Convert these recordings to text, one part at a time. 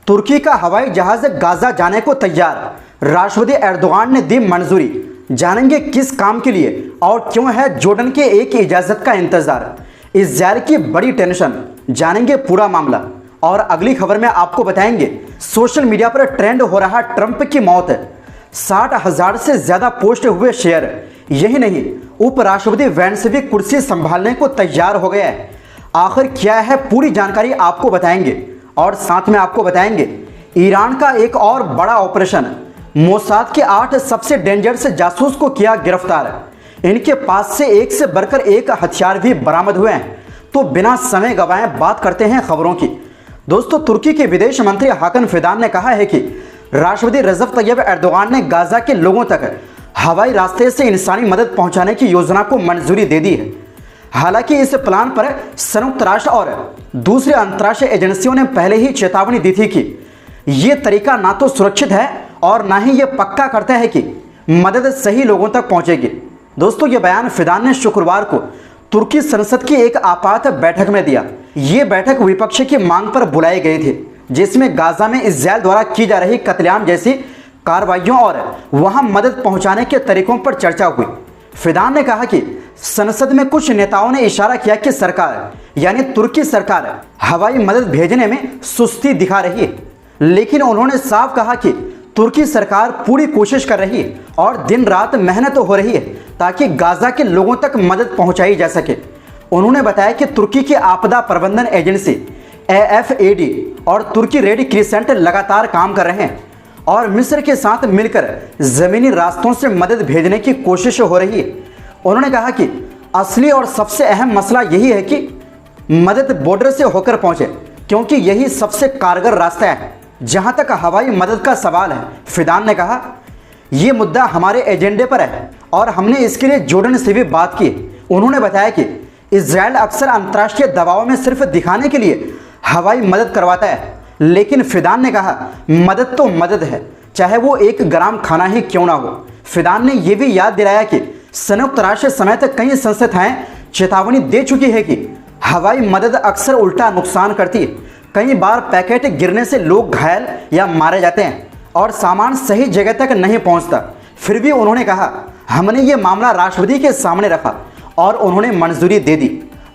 तुर्की का हवाई जहाज गाजा जाने को तैयार, राष्ट्रपति एर्दोगान ने दी मंजूरी। जानेंगे किस काम के लिए और क्यों है जोर्डन के एक इजाज़त का इंतजार। इजरायल की बड़ी टेंशन, जानेंगे पूरा मामला। और अगली खबर में आपको बताएंगे सोशल मीडिया पर ट्रेंड हो रहा ट्रंप की मौत, 60,000 से ज़्यादा पोस्ट हुए शेयर। यही नहीं, उपराष्ट्रपति वैंस भी कुर्सी संभालने को तैयार हो गया है। आखिर क्या है पूरी जानकारी आपको बताएंगे। और साथ में आपको बताएंगे ईरान का एक और बड़ा ऑपरेशन, मोसाद के 8 सबसे डेंजरस जासूस को किया गिरफ्तार। इनके पास से एक से बढ़कर एक हथियार भी बरामद हुए हैं। तो बिना समय गंवाए बात करते हैं खबरों की। दोस्तों, तुर्की के विदेश मंत्री हाकन फिदान ने कहा है कि राष्ट्रपति रजब तैयब एर्दोगान ने गाजा के लोगों तक हवाई रास्ते से इंसानी मदद पहुंचाने की योजना को मंजूरी दे दी है। हालांकि इस प्लान पर संयुक्त राष्ट्र और दूसरी अंतर्राष्ट्रीय एजेंसियों ने पहले ही चेतावनी दी थी कि ये तरीका ना तो सुरक्षित है और ना ही ये पक्का करता है कि मदद सही लोगों तक पहुंचेगी। दोस्तों, ये बयान फिदान ने शुक्रवार को तुर्की संसद की एक आपात बैठक में दिया। ये बैठक विपक्ष की मांग पर बुलाई गई थी, जिसमें गाजा में इजरायल द्वारा की जा रही कत्लेआम जैसी कार्रवाइयों और वहां मदद पहुंचाने के तरीकों पर चर्चा हुई। फिदान ने कहा कि संसद में कुछ नेताओं ने इशारा किया कि सरकार यानी तुर्की सरकार हवाई मदद भेजने में सुस्ती दिखा रही है, लेकिन उन्होंने साफ कहा कि तुर्की सरकार पूरी कोशिश कर रही है और दिन रात मेहनत हो रही है ताकि गाजा के लोगों तक मदद पहुंचाई जा सके। उन्होंने बताया कि तुर्की की आपदा प्रबंधन एजेंसी AFAD और तुर्की रेड क्रिसेंट लगातार काम कर रहे हैं और मिस्र के साथ मिलकर जमीनी रास्तों से मदद भेजने की कोशिश हो रही है। उन्होंने कहा कि असली और सबसे अहम मसला यही है कि मदद बॉर्डर से होकर पहुंचे, क्योंकि यही सबसे कारगर रास्ता है जहां तक हवाई मदद का सवाल है। फिदान ने कहा, यह मुद्दा हमारे एजेंडे पर है और हमने इसके लिए जोर्डन से भी बात की। उन्होंने बताया कि इजरायल अक्सर अंतर्राष्ट्रीय दबाव में सिर्फ दिखाने के लिए हवाई मदद करवाता है, लेकिन फिदान ने कहा मदद तो मदद है, चाहे वो 1 ग्राम खाना ही क्यों ना हो। फिदान ने यह भी याद दिलाया कि संयुक्त राष्ट्र समेत कई संस्थाएं चेतावनी दे चुकी है कि हवाई मदद अक्सर उल्टा नुकसान करती है। कई बार पैकेट गिरने से लोग घायल या मारे जाते हैं और सामान सही जगह तक नहीं पहुंचता। फिर भी उन्होंने कहा, हमने ये मामला राष्ट्रपति के सामने रखा और उन्होंने मंजूरी दे दी।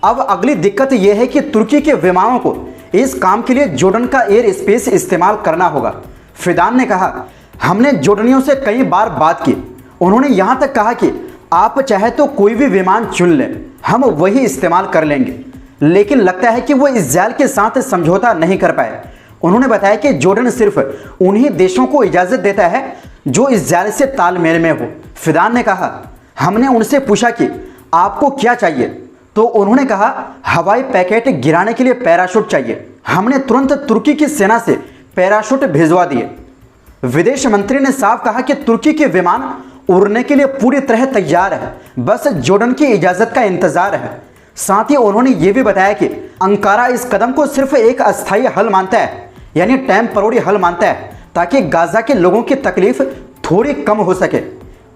अब अगली दिक्कत यह है कि तुर्की के विमानों को इस काम के लिए जोर्डन का एयर स्पेस इस्तेमाल करना होगा। फिदान ने कहा, हमने जोर्डनियों से कई बार बात की। उन्होंने यहां तक कहा कि आप चाहे तो कोई भी विमान चुन लें, हम वही इस्तेमाल कर लेंगे, लेकिन लगता है कि वो इजरायल के साथ समझौता नहीं कर पाए। उन्होंने बताया कि जोर्डन सिर्फ उन्हीं देशों को इजाज़त देता है जो इजरायल से तालमेल में हो। फिदान ने कहा, हमने उनसे पूछा कि आपको क्या चाहिए, तो उन्होंने कहा हवाई पैकेट गिराने के लिए पैराशूट चाहिए। हमने तुरंत तुर्की की सेना से पैराशूट भिजवा दिए। विदेश मंत्री ने साफ कहा कि तुर्की के विमान उड़ने के लिए पूरी तरह तैयार है, बस जोर्डन की इजाज़त का इंतजार है। साथ ही उन्होंने ये भी बताया कि अंकारा इस कदम को सिर्फ एक अस्थायी हल मानता है, यानी टेम्पररी हल मानता है, ताकि गाजा के लोगों की तकलीफ थोड़ी कम हो सके।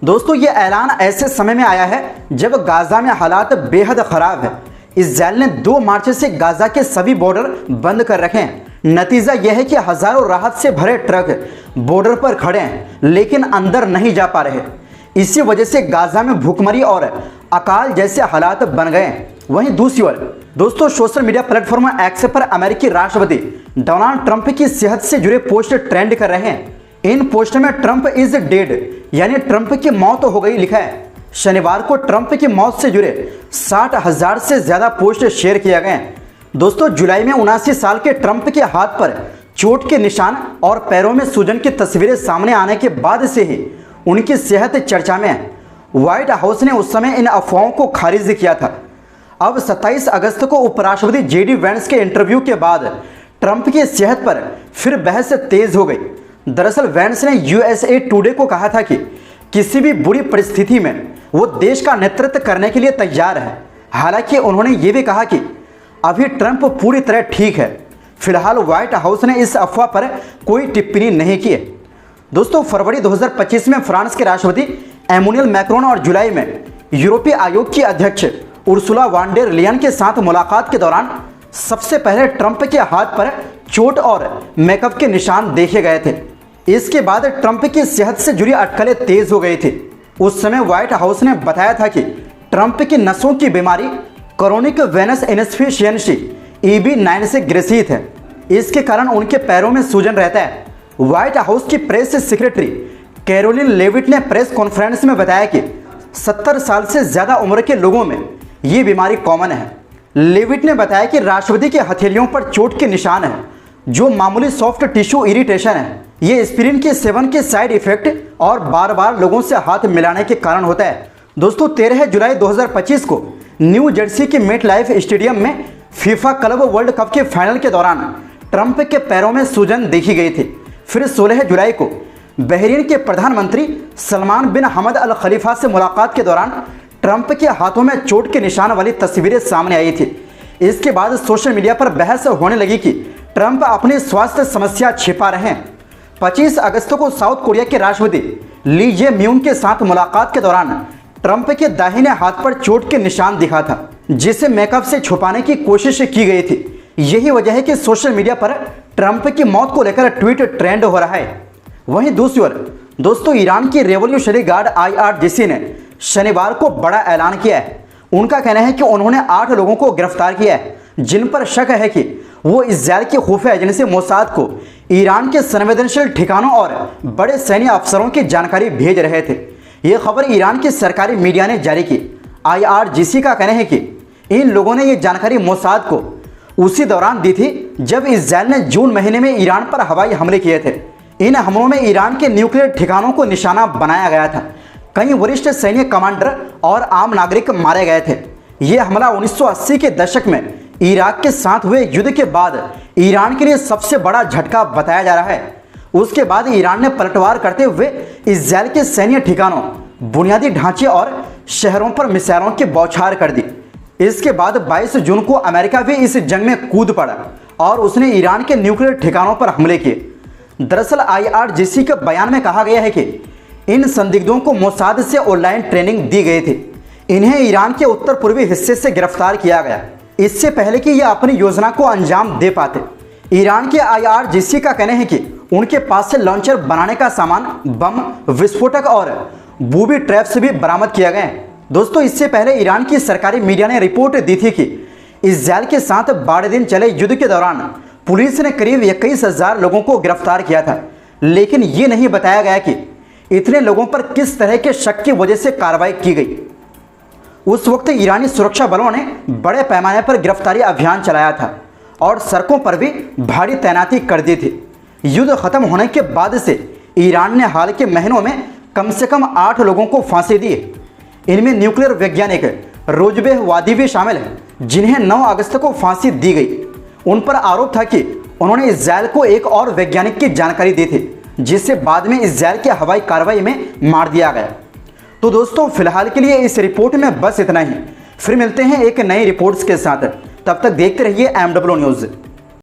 दोस्तों, ये ऐलान ऐसे समय में आया है जब गाजा में हालात बेहद खराब है। इजरायल ने 2 मार्च से गाजा के सभी बॉर्डर बंद कर रखे हैं। नतीजा यह है कि हजारों राहत से भरे ट्रक बॉर्डर पर खड़े हैं, लेकिन अंदर नहीं जा पा रहे। इसी वजह से गाजा में भूखमरी और अकाल जैसे हालात बन गए हैं। वहीं दूसरी ओर दोस्तों, सोशल मीडिया प्लेटफॉर्म एक्स पर अमेरिकी राष्ट्रपति डोनाल्ड ट्रंप की सेहत से जुड़े पोस्ट ट्रेंड कर रहे हैं। इन पोस्ट में ट्रंप इज डेड यानी ट्रंप की मौत हो गई लिखा है। शनिवार को ट्रंप की मौत से जुड़े 60,000 से ज्यादा पोस्ट शेयर किए गए हैं। दोस्तों, जुलाई में 79 साल के ट्रंप के हाथ पर चोट के निशान और पैरों में सूजन की तस्वीरें सामने आने के बाद से ही उनकी सेहत चर्चा में है। व्हाइट हाउस ने उस समय इन अफवाहों को खारिज किया था। अब 27 अगस्त को उपराष्ट्रपति JD वैंस के इंटरव्यू के बाद ट्रंप की सेहत पर फिर बहस तेज हो गई। दरअसल वैंस ने USA टुडे को कहा था कि किसी भी बुरी परिस्थिति में वो देश का नेतृत्व करने के लिए तैयार है। हालांकि उन्होंने ये भी कहा कि अभी ट्रंप पूरी तरह ठीक है। फिलहाल व्हाइट हाउस ने इस अफवाह पर कोई टिप्पणी नहीं की है। दोस्तों, फरवरी 2025 में फ्रांस के राष्ट्रपति एमुनुएल मैक्रोन और जुलाई में यूरोपीय आयोग की अध्यक्ष उर्सुला वान डेर लियन के साथ मुलाकात के दौरान सबसे पहले ट्रंप के हाथ पर चोट और मेकअप के निशान देखे गए थे। इसके बाद ट्रंप की सेहत से जुड़ी अटकलें तेज हो गई थी। उस समय व्हाइट हाउस ने बताया था कि ट्रंप की नसों की बीमारी क्रोनिक वेनस इनसफिशियेंसी EB9 से ग्रसित है। इसके कारण उनके पैरों में सूजन रहता है। व्हाइट हाउस की प्रेस सेक्रेटरी कैरोलिन लेविट ने प्रेस कॉन्फ्रेंस में बताया कि 70 साल से ज़्यादा उम्र के लोगों में ये बीमारी कॉमन है। लेविट ने बताया कि राष्ट्रपति के हथेलियों पर चोट के निशान हैं, जो मामूली सॉफ्ट टिश्यू इरिटेशन है। ये एस्पिरिन के सेवन के साइड इफेक्ट और बार बार लोगों से हाथ मिलाने के कारण होता है। दोस्तों 13 जुलाई 2025 को न्यू जर्सी के मेट लाइफ स्टेडियम में फीफा क्लब वर्ल्ड कप के फाइनल के दौरान ट्रंप के पैरों में सूजन देखी गई थी। फिर 16 जुलाई को बहरीन के प्रधानमंत्री सलमान बिन हमद अल खलीफा से मुलाकात के दौरान ट्रंप के हाथों में चोट के निशान वाली तस्वीरें सामने आई थी। इसके बाद सोशल मीडिया पर बहस होने लगी कि ट्रंप अपनी स्वास्थ्य समस्या छिपा रहे हैं। 25 अगस्त को साउथ कोरिया के राष्ट्रपति ली जे म्यूंग के साथ मुलाकात के दौरान ट्रंप के दाहिने हाथ पर चोट के निशान दिखा था, जिसे मेकअप से छुपाने की कोशिश की गई थी। यही वजह है कि सोशल मीडिया पर ट्रंप की मौत को लेकर ट्वीट ट्रेंड हो रहा है। वहीं दूसरी ओर दोस्तों ईरान की रेवोल्यूशनरी गार्ड IRGC ने शनिवार को बड़ा ऐलान किया है। उनका कहना है कि उन्होंने 8 लोगों को गिरफ्तार किया है, जिन पर शक है कि वो इजरायल की खुफिया एजेंसी मोसाद को ईरान के संवेदनशील ठिकानों और बड़े सैन्य अफसरों की जानकारी भेज रहे थे। ये खबर ईरान की सरकारी मीडिया ने जारी की। IRGC का कहना है कि इन लोगों ने ये जानकारी मोसाद को उसी दौरान दी थी जब इजरायल ने जून महीने में ईरान पर हवाई हमले किए थे। इन हमलों में ईरान के न्यूक्लियर ठिकानों को निशाना बनाया गया था। कई वरिष्ठ सैन्य कमांडर और आम नागरिक मारे गए थे। यह हमला 1980 के दशक में इराक के साथ हुए युद्ध के बाद ईरान के लिए सबसे बड़ा झटका बताया जा रहा है। उसके बाद ईरान ने पलटवार करते हुए इजरायल के सैन्य ठिकानों, बुनियादी ढांचे और शहरों पर मिसाइलों की बौछार कर दी। इसके बाद 22 जून को अमेरिका भी इस जंग में कूद पड़ा और उसने ईरान के न्यूक्लियर ठिकानों पर हमले किए। दरअसल IRGC के बयान में कहा गया है कि इन संदिग्धों को मोसाद से ऑनलाइन ट्रेनिंग दी गई थी। इन्हें ईरान के उत्तर पूर्वी हिस्से से गिरफ्तार किया गया, इससे पहले कि यह अपनी योजना को अंजाम दे पाते। ईरान के IRGC का कहना है कि उनके पास से लॉन्चर बनाने का सामान, बम, विस्फोटक और बूबी ट्रैप्स भी बरामद किया गए। दोस्तों इससे पहले ईरान की सरकारी मीडिया ने रिपोर्ट दी थी कि इजरायल के साथ 12 दिन चले युद्ध के दौरान पुलिस ने करीब 21,000 लोगों को गिरफ्तार किया था, लेकिन ये नहीं बताया गया कि इतने लोगों पर किस तरह के शक की वजह से कार्रवाई की गई। उस वक्त ईरानी सुरक्षा बलों ने बड़े पैमाने पर गिरफ्तारी अभियान चलाया था और सड़कों पर भी भारी तैनाती कर दी थी। युद्ध खत्म होने के बाद से ईरान ने हाल के महीनों में कम से कम 8 लोगों को फांसी दी। इनमें न्यूक्लियर वैज्ञानिक रोजबेह वादी भी शामिल हैं, जिन्हें 9 अगस्त को फांसी दी गई। उन पर आरोप था कि उन्होंने इजरायल को एक और वैज्ञानिक की जानकारी दी थी, जिसे बाद में इजरायल की हवाई कार्रवाई में मार दिया गया। तो दोस्तों फिलहाल के लिए इस रिपोर्ट में बस इतना ही। फिर मिलते हैं एक नई रिपोर्ट्स के साथ। तब तक देखते रहिए MW न्यूज़।